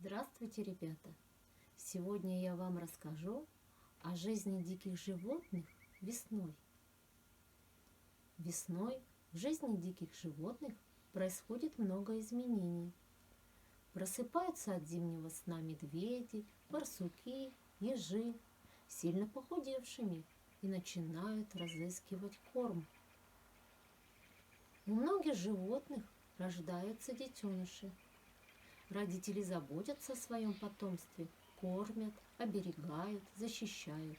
Здравствуйте, ребята! Сегодня я вам расскажу о жизни диких животных весной. Весной в жизни диких животных происходит много изменений. Просыпаются от зимнего сна медведи, барсуки, ежи, сильно похудевшими, и начинают разыскивать корм. У многих животных рождаются детеныши. Родители заботятся о своем потомстве, кормят, оберегают, защищают.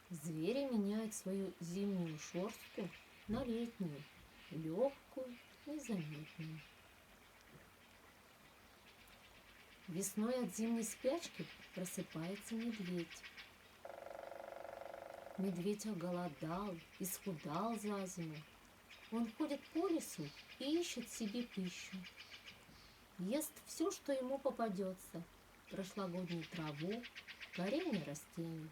Звери меняют свою зимнюю шерстку на летнюю, легкую, незаметную. Весной от зимней спячки просыпается медведь. Медведь оголодал, исхудал за зиму. Он ходит по лесу и ищет себе пищу. Ест все, что ему попадется: прошлогоднюю траву, коренья растений.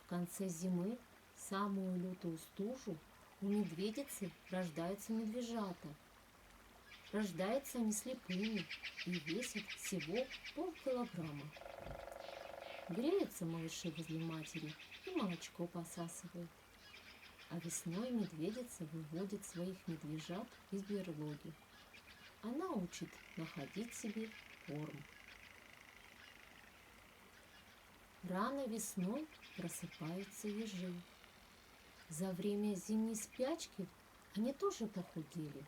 В конце зимы, самую лютую стужу, у медведицы рождаются медвежата. Рождаются они слепыми и весят всего полкилограмма. Греются малыши возле матери и молочко посасывают. А весной медведица выводит своих медвежат из берлоги. Она учит находить себе корм. Рано весной просыпаются ежи. За время зимней спячки они тоже похудели.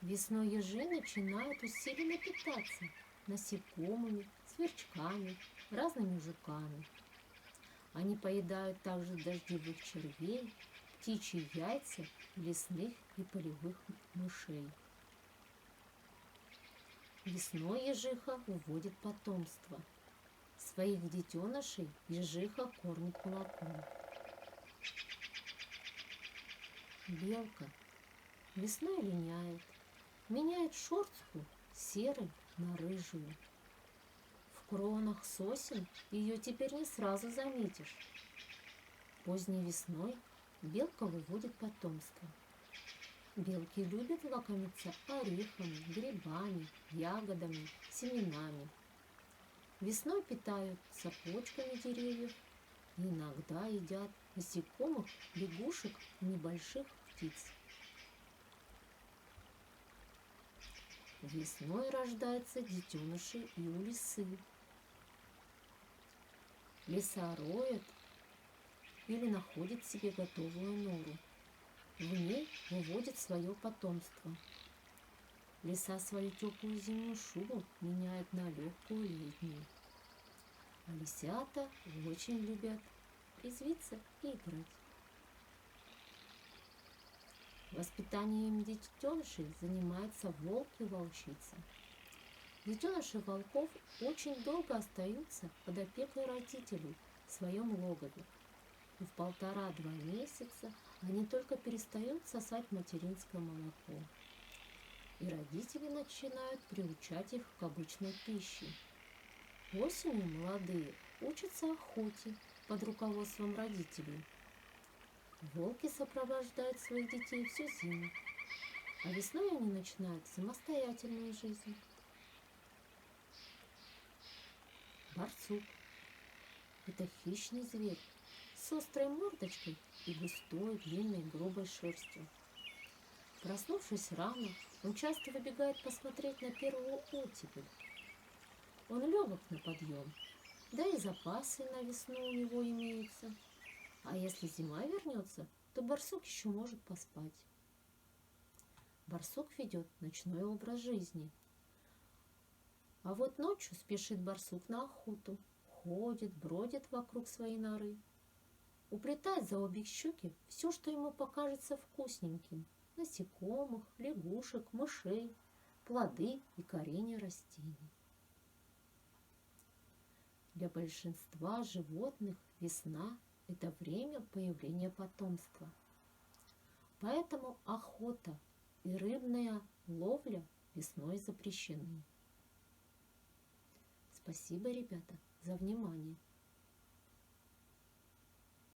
Весной ежи начинают усиленно питаться насекомыми, сверчками, разными жуками. Они поедают также дождевых червей, птичьи яйца, лесных и полевых мышей. Весной ежиха уводит потомство. Своих детенышей ежиха кормит молоком. Белка весной линяет, меняет шерстку с серой на рыжую. В кронах сосен ее теперь не сразу заметишь. Поздней весной белка выводит потомство. Белки любят лакомиться орехами, грибами, ягодами, семенами. Весной питаются почками деревьев и иногда едят насекомых, лягушек и небольших птиц. Весной рождаются детеныши и у лисы. Лиса роет или находит себе готовую нору. В ней выводит свое потомство. Лиса свою теплую зимнюю шубу меняет на легкую летнюю. А лисята очень любят резвиться и играть. Воспитанием детенышей занимается волк и волчица. Детеныши волков очень долго остаются под опекой родителей в своем логове. И в 1,5-2 месяца они только перестают сосать материнское молоко. И родители начинают приучать их к обычной пище. Осенью молодые учатся охоте под руководством родителей. Волки сопровождают своих детей всю зиму, а весной они начинают самостоятельную жизнь. Барсук – это хищный зверь с острой мордочкой и густой, длинной, грубой шерстью. Проснувшись рано, он часто выбегает посмотреть на первую оттепель. Он легок на подъем, да и запасы на весну у него имеются. А если зима вернется, то барсук еще может поспать. Барсук ведет ночной образ жизни. А вот ночью спешит барсук на охоту, ходит, бродит вокруг своей норы. Уплетает за обе щеки все, что ему покажется вкусненьким: насекомых, лягушек, мышей, плоды и коренья растений. Для большинства животных весна – это время появления потомства. Поэтому охота и рыбная ловля весной запрещены. Спасибо, ребята, за внимание.